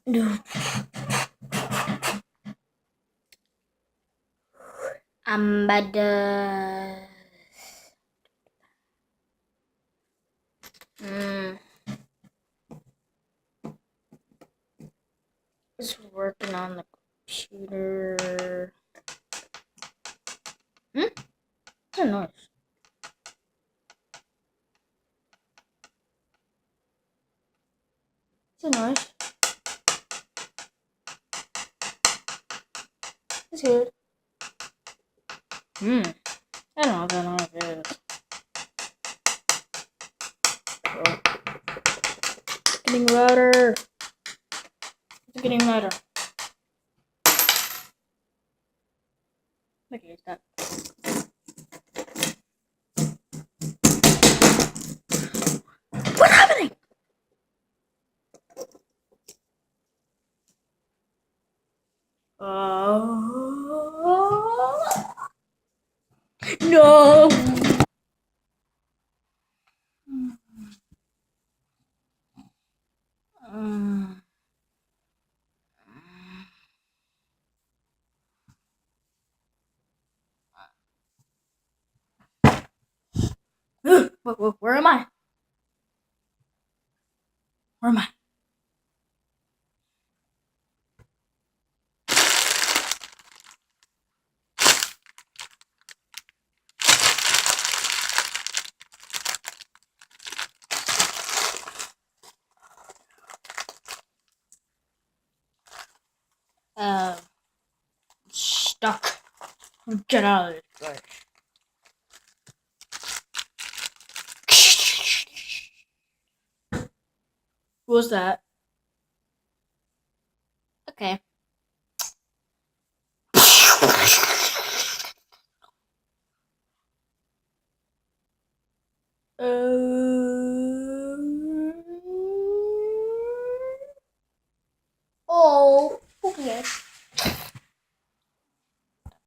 No. Ambada. Just working on the computer. What's a noise? What's a noise? It's good. I don't know what that noise is. Oh. It's getting louder. It's getting louder. Okay, it's done. What's happening? No. Where am I? Where am I? Stuck. Get out of this place. What was that? Okay.